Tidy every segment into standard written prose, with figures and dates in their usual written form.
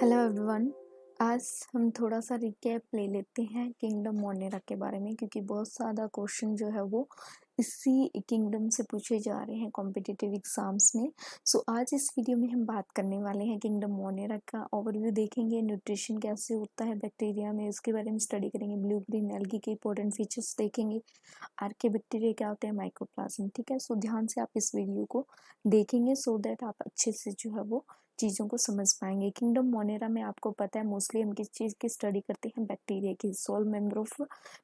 Hello everyone. आज हम थोड़ा सा रिकैप ले लेते हैं किंगडम मोनेरा के बारे में, क्योंकि बहुत ज़्यादा क्वेश्चन जो है वो इसी किंगडम से पूछे जा रहे हैं कॉम्पिटिटिव एग्जाम्स में। सो आज इस वीडियो में हम बात करने वाले हैं किंगडम मोनेरा का ओवरव्यू देखेंगे, न्यूट्रिशन कैसे होता है बैक्टीरिया में उसके बारे में स्टडी करेंगे, ब्लू ग्रीन एल्गी के इंपॉर्टेंट फीचर्स देखेंगे, आर्के बैक्टीरिया क्या होते हैं, माइक्रोप्लाज्म। ठीक है, सो ध्यान से आप इस वीडियो को देखेंगे सो दैट आप अच्छे से जो है वो चीज़ों को समझ पाएंगे। किंगडम मोनेरा में आपको पता है मोस्टली हम किस चीज़ की स्टडी करते हैं, बैक्टीरिया की। सोल मेंबर ऑफ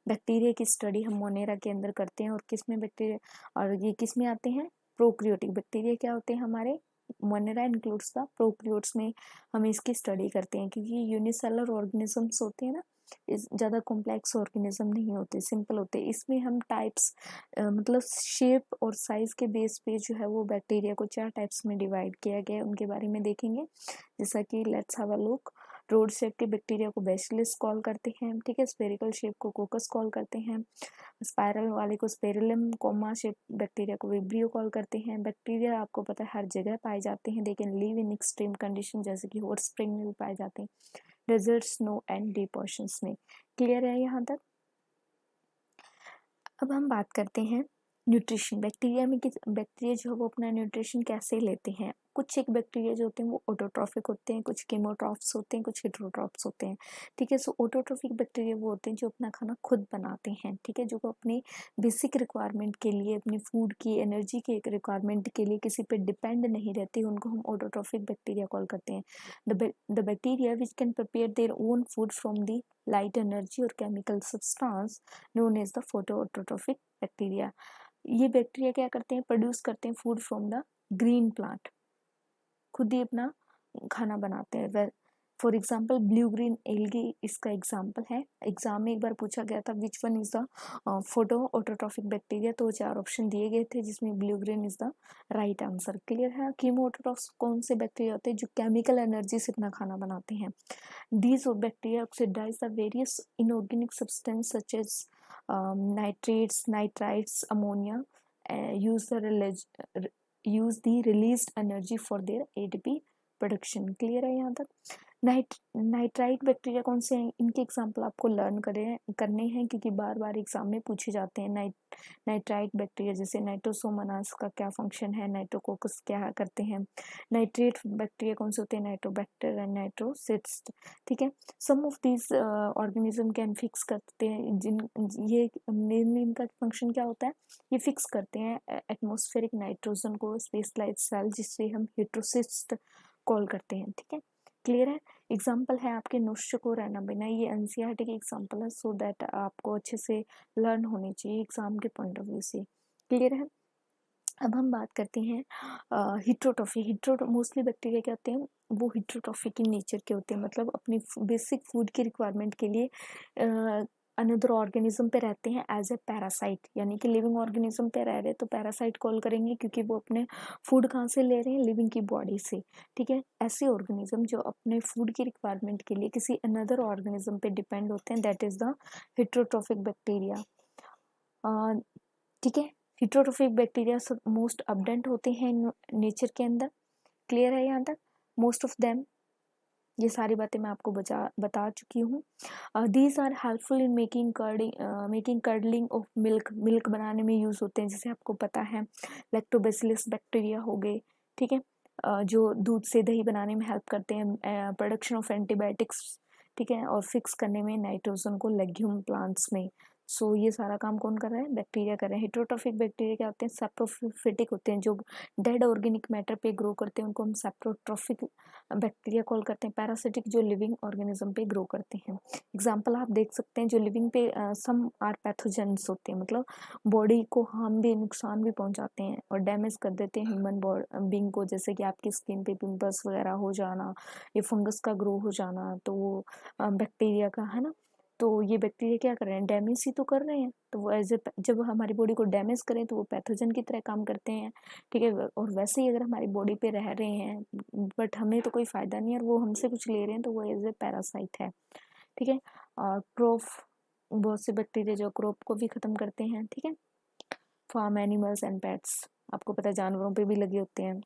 बैक्टीरिया की स्टडी हम मोनेरा के अंदर करते हैं। और किस में बैक्टीरिया, और ये किस में आते हैं, प्रोक्रियोटिक बैक्टीरिया क्या होते हैं हमारे, मोनेरा इंक्लूड्स द प्रोक्रियोट्स में हम इसकी स्टडी करते हैं, क्योंकि यूनिसेलर ऑर्गेनिजम्स होते हैं ना, इस ज़्यादा कॉम्प्लेक्स ऑर्गेनिज्म नहीं होते, सिंपल होते हैं। इसमें हम टाइप्स मतलब शेप और साइज के बेस पे जो है वो बैक्टीरिया को 4 टाइप्स में डिवाइड किया गया है, उनके बारे में देखेंगे। जैसा कि let's have a look. Rod shape के बैक्टीरिया को बैसिलस कॉल करते हैं, ठीक है। स्फेरिकल शेप को कोकस कॉल करते हैं, स्पाइरल वाले को स्पेरुलम, कोमा शेप बैक्टीरिया को विब्रियो कॉल करते हैं। बैक्टीरिया आपको पता है हर जगह पाए जाते हैं, they can live in extreme condition, जैसे कि हॉट स्प्रिंग में भी पाए जाते हैं, desert, snow and deep oceans में। क्लियर है यहाँ तक? अब हम बात करते हैं न्यूट्रिशन। बैक्टीरिया में किस बैक्टीरिया जो है वो अपना न्यूट्रिशन कैसे लेते हैं। कुछ एक बैक्टीरिया जो होते हैं वो ऑटोट्रॉफिक होते हैं, कुछ केमोट्रॉफ्स होते हैं, कुछ हेटेरोट्रॉफ्स होते हैं, ठीक है। सो ऑटोट्रॉफिक बैक्टीरिया वो होते हैं जो अपना खाना खुद बनाते हैं, ठीक है, जो अपनी बेसिक रिक्वायरमेंट के लिए, अपनी फूड की एनर्जी के रिक्वायरमेंट के लिए किसी पे डिपेंड नहीं रहते, उनको हम ऑटोट्रॉफिक बैक्टीरिया कॉल करते हैं। The bacteria which can prepare their own food from the light energy और chemical substance known as the photoautotrophic bacteria. ये बैक्टीरिया क्या करते हैं, प्रोड्यूस करते हैं food from the green plant, खुद ही अपना खाना बनाते हैं। For example blue green algae इसका एग्जाम्पल है। एग्जाम में एक बार पूछा गया था which one is the photo autotrophic bacteria, तो 4 ऑप्शन दिए गए थे जिसमें blue green is the right answer. Clear है? कीमोऑटोट्रॉफ्स कौन से बैक्टीरिया होते हैं जो केमिकल एनर्जी से अपना खाना बनाते हैं। These bacteria oxidize the various inorganic substances such as nitrates, nitrites, ammonia, use the released energy for their ATP production. Clear है यहाँ तक? नाइट्राइट बैक्टीरिया कौन से हैं, इनके एग्जाम्पल आपको लर्न करने हैं, क्योंकि बार बार एग्जाम में पूछे जाते हैं। नाइट्राइट बैक्टीरिया जैसे नाइट्रोसोमोनास का क्या फंक्शन है, नाइट्रोकोकस क्या करते हैं। नाइट्रेट बैक्टीरिया कौन से होते हैं, नाइट्रोबैक्टर एंड नाइट्रोसिस्ट, ठीक है। Some of these organism can fix करते हैं, जिन ये मेनली इनका फंक्शन क्या होता है, ये फिक्स करते हैं एटमॉस्फेरिक नाइट्रोजन को स्पेसलाइट सेल, जिससे हम हेट्रोसिस्ट कॉल करते हैं, ठीक है। क्लियर है? एग्जाम्पल है आपके नुस्खो रहना बिना, ये एनसीईआरटी के एग्जाम्पल है, सो दैट आपको अच्छे से लर्न होने चाहिए एग्जाम के पॉइंट ऑफ व्यू से। क्लियर है? अब हम बात करते हैं हिट्रोट्रॉफी। मोस्टली बैक्टीरिया क्या होते हैं, वो हिट्रोट्रॉफिक इन नेचर के होते हैं, मतलब अपनी बेसिक फूड की रिक्वायरमेंट के लिए अनदर ऑर्गेनिज्म पे रहते हैं एज ए पैरासाइट, यानी कि लिविंग ऑर्गेनिज्म पे रह रहे तो पैरासाइट कॉल करेंगे, क्योंकि वो अपने फूड कहाँ से ले रहे हैं, लिविंग की बॉडी से, ठीक है। ऐसे ऑर्गेनिज्म जो अपने फूड की रिक्वायरमेंट के लिए किसी अनदर ऑर्गेनिज्म पे डिपेंड होते हैं, that is the heterotrophic bacteria, ठीक है। हिट्रोट्रॉफिक बैक्टीरिया सब मोस्ट अबडेंट होते हैं नेचर के अंदर। क्लियर है यहाँ तक? मोस्ट ऑफ देम, ये सारी बातें मैं आपको बता चुकी हूँ। These are helpful in making curdling of milk, milk बनाने में यूज़ होते हैं, जैसे आपको पता है लैक्टोबैसिलस बैक्टीरिया हो गए, ठीक है, जो दूध से दही बनाने में हेल्प करते हैं, प्रोडक्शन ऑफ एंटीबायोटिक्स, ठीक है, और फिक्स करने में नाइट्रोजन को लेग्यूम प्लांट्स में। सो ये सारा काम कौन कर रहा है, बैक्टीरिया कर रहे हैं। हेट्रोट्रॉफिक बैक्टीरिया क्या होते हैं, सैप्रोफिटिक होते हैं, जो डेड ऑर्गेनिक मैटर पे ग्रो करते हैं, उनको हम सैप्रोट्रॉफिक बैक्टीरिया कॉल करते हैं। पैरासिटिक जो लिविंग ऑर्गेनिज्म पे ग्रो करते हैं। एग्जाम्पल आप देख सकते हैं, जो लिविंग पे सम आर पैथोजेंस होते हैं, मतलब बॉडी को हार्म भी, नुकसान भी पहुंचाते हैं और डैमेज कर देते हैं ह्यूमन बींग को, जैसे कि आपकी स्किन पे पिंपल्स वगैरह हो जाना, ये फंगस का ग्रो हो जाना, तो वो बैक्टीरिया का है ना। तो ये बैक्टीरिया क्या कर रहे हैं, डैमेज ही तो कर रहे हैं, तो वो एज ए, जब हमारी बॉडी को डैमेज करें तो वो पैथोजन की तरह काम करते हैं, ठीक है। और वैसे ही अगर हमारी बॉडी पे रह रहे हैं बट हमें तो कोई फायदा नहीं है और वो हमसे कुछ ले रहे हैं, तो वो एज ए पैरासाइट है, ठीक है। और क्रोप, बहुत से बैक्टीरिया जो क्रोप को भी खत्म करते हैं, ठीक है। फार्म एनिमल्स एंड पेट्स, आपको पता है जानवरों पे भी लगे होते हैं।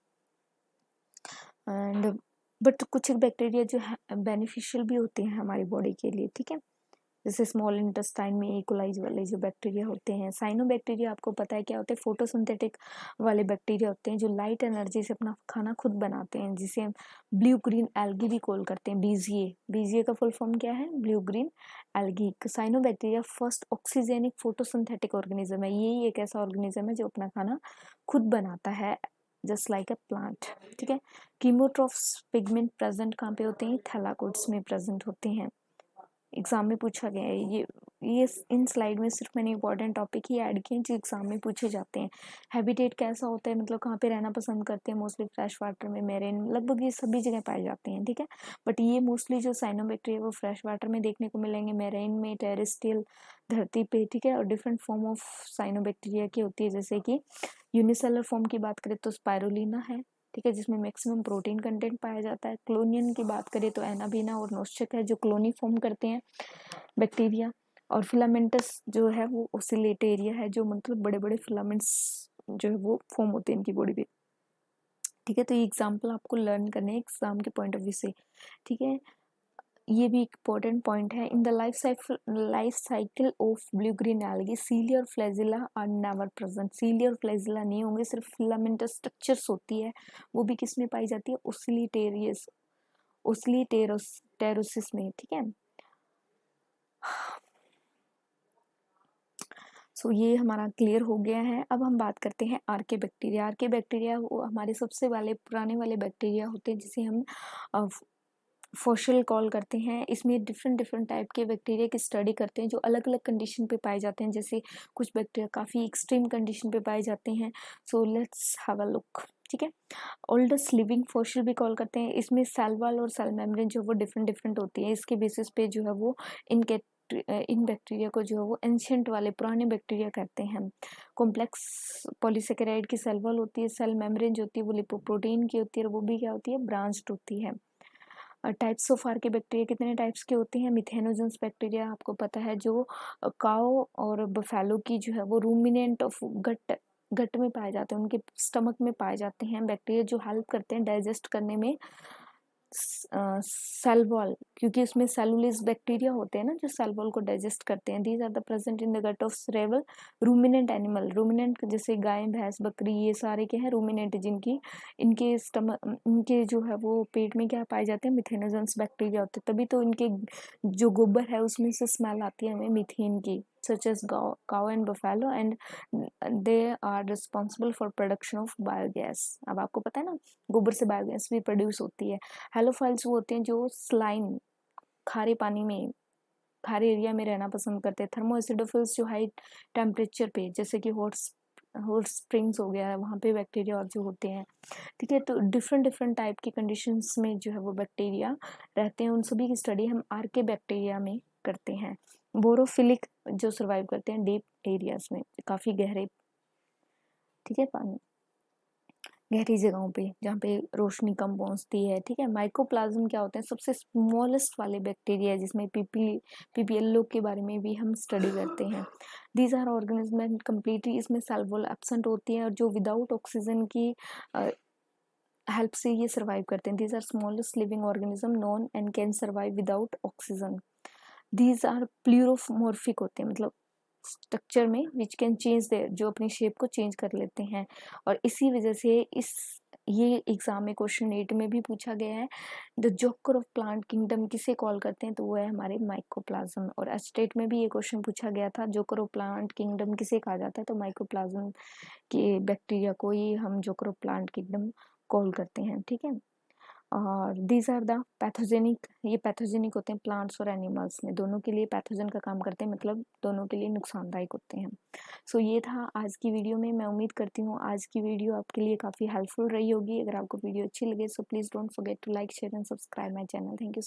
एंड बट कुछ एक बैक्टीरिया जो है बेनिफिशियल भी होते हैं हमारी बॉडी के लिए, ठीक है। जैसे स्मॉल इंटेस्टाइन में इकोलाइज वाले जो बैक्टीरिया होते हैं। साइनो बैक्टीरिया आपको पता है क्या होते हैं, फोटोसिंथेटिक वाले बैक्टीरिया होते हैं जो लाइट एनर्जी से अपना खाना खुद बनाते हैं, जिसे हम ब्लू ग्रीन एल्गी भी कॉल करते हैं, बीजीए। बीजीए का फुल फॉर्म क्या है, blue green algae. Cyanobacteria first oxygenic photosynthetic organism है। यही एक ऐसा ऑर्गेनिज्म है जो अपना खाना खुद बनाता है, जस्ट लाइक अ प्लांट, ठीक है। कीमोट्रोफ्स पिगमेंट प्रेजेंट कहाँ पे होते हैं, थैलाकोइड्स में प्रेजेंट होते हैं। एग्जाम में पूछा गया है ये इन स्लाइड में सिर्फ मैंने इंपॉर्टेंट टॉपिक ही ऐड किए जो एग्जाम में पूछे जाते हैं। हैबिटेट कैसा होता है, मतलब कहाँ पे रहना पसंद करते हैं, मोस्टली फ्रेश वाटर में, मेरेन, लगभग ये सभी जगह पाए जाते हैं, ठीक है। बट ये मोस्टली जो साइनोबैक्टीरिया वो फ्रेश वाटर में देखने को मिलेंगे, मेरेन में, टेरेस्ट्रियल धरती पे, ठीक है। और डिफरेंट फॉर्म ऑफ साइनोबैक्टीरिया की होती है, जैसे कि यूनिसेलर फॉर्म की बात करें तो स्पायरुलिना है, ठीक है, जिसमें मैक्सिमम प्रोटीन कंटेंट पाया जाता है। क्लोनियन की बात करें तो एनाबीना और नोस्चक है जो क्लोनी फॉर्म करते हैं बैक्टीरिया। और फिलामेंटस जो है वो ओसिलेटेरिया है, जो मतलब बड़े बड़े फिलामेंट्स जो है वो फॉर्म होते हैं इनकी बॉडी पे, ठीक है। तो ये एग्जाम्पल आपको लर्न करने हैं एग्जाम के पॉइंट ऑफ व्यू से, ठीक है। ये भी एक इम्पोर्टेंट पॉइंट है। In the life cycle of blue green algae cilia और flagella are never present. Cilia और फ्लैजिला नहीं होंगे, सिर्फ फिलामेंटस स्ट्रक्चर्स होती है, वो भी किस में पाई जाती है, ओसिलिटेरियस ओसिलिटेरोसिस में, ठीक है। सो ये हमारा क्लियर हो गया है। अब हम बात करते हैं आर्के बैक्टीरिया। आर्के बैक्टीरिया वो हमारे सबसे वाले पुराने वाले बैक्टीरिया होते हैं जिसे हम फॉसिल कॉल करते हैं। इसमें डिफरेंट डिफरेंट टाइप के बैक्टीरिया की स्टडी करते हैं जो अलग अलग कंडीशन पे पाए जाते हैं, जैसे कुछ बैक्टीरिया काफ़ी एक्सट्रीम कंडीशन पे पाए जाते हैं। So let's have a look, ठीक है। ओल्डेस्ट लिविंग फॉसिल भी कॉल करते हैं। इसमें सेल वॉल और सेल मेम्ब्रेन जो वो डिफरेंट डिफरेंट होती है, इसके बेसिस पे जो है वो इनके इन बैक्टीरिया को जो है वो एंशियंट वाले पुराने बैक्टीरिया कहते हैं। कॉम्प्लेक्स पॉलीसेकेराइड की सेल वॉल होती है, सेल मेम्ब्रेन जो होती है वो लिपोप्रोटीन की होती है, और वो भी क्या होती है, ब्रांच्ड होती है। टाइप्स ऑफ आर्के बैक्टीरिया कितने टाइप्स के होते हैं, मिथेनोजेंस बैक्टीरिया आपको पता है, जो काओ और बफेलो की जो है वो रूमिनेंट ऑफ गट में पाए जाते हैं, उनके स्टमक में पाए जाते हैं बैक्टीरिया जो हेल्प करते हैं डाइजेस्ट करने में। सेल वॉल, क्योंकि उसमें सेलुलिस बैक्टीरिया होते हैं ना जो सेल वॉल को डाइजेस्ट करते हैं। These are the present in the gut of several ruminant animal. Ruminant जैसे गाय, भैंस, बकरी, ये सारे क्या है रूमिनेंट, जिनकी इनके स्टमक, इनके जो है वो पेट में क्या पाए जाते हैं, मिथेनोजेंस बैक्टीरिया होते हैं। तभी तो इनके जो गोबर है उसमें से स्मेल आती है हमें मीथेन की, such as cow and buffalo, and they are responsible for production of biogas। अब आपको पता है ना गोबर से बायोगैस भी प्रोड्यूस होती है। हेलोफाइल्स वो होते हैं जो स्लाइम, खारे पानी में, खारे एरिया में रहना पसंद करते हैं। थर्मोएसिडोफिल्स जो हाई टेम्परेचर पे, जैसे कि हॉट स्प्रिंग्स हो गया है, वहाँ पे बैक्टीरिया और जो होते हैं, ठीक है। तो डिफरेंट डिफरेंट टाइप की कंडीशंस में जो है वो बैक्टीरिया रहते हैं, उन सभी की स्टडी हम आर्के बैक्टीरिया में करते हैं। बोरोफिलिक जो सर्वाइव करते हैं डीप एरियाज में, काफ़ी गहरे, ठीक है, पानी, गहरी जगहों पे जहाँ पे रोशनी कम पहुँचती है, ठीक है। माइकोप्लाज्म क्या होते हैं, सबसे स्मॉलेस्ट वाले बैक्टीरिया, जिसमें पीपीएलओ के बारे में भी हम स्टडी करते हैं। These are organism and completely, इसमें सेल वॉल एब्सेंट होती है और जो विदाउट ऑक्सीजन की हेल्प से ये सर्वाइव करते हैं। These are smallest living organism known and can survive without oxygen. These are pleomorphic होते हैं, मतलब स्ट्रक्चर में विच कैन चेंज देयर, जो अपनी शेप को चेंज कर लेते हैं। और इसी वजह से ये एग्जाम में क्वेश्चन 8 में भी पूछा गया है, the joker of plant kingdom किसे कॉल करते हैं, तो वो है हमारे माइकोप्लाज्म। और एस्टेट में भी ये क्वेश्चन पूछा गया था, जोकर ऑफ प्लांट किंगडम किसे कहा जाता है, तो माइकोप्लाज्म के बैक्टीरिया को ही हम joker of plant kingdom call करते हैं, ठीक है। और दीज आर द पैथोजेनिक, ये पैथोजेनिक होते हैं प्लांट्स और एनिमल्स में, दोनों के लिए पैथोजन का काम करते हैं, मतलब दोनों के लिए नुकसानदायक होते हैं। सो ये था आज की वीडियो में। मैं उम्मीद करती हूँ आज की वीडियो आपके लिए काफ़ी हेल्पफुल रही होगी। अगर आपको वीडियो अच्छी लगे so please don't forget to like, share and subscribe my channel. Thank you.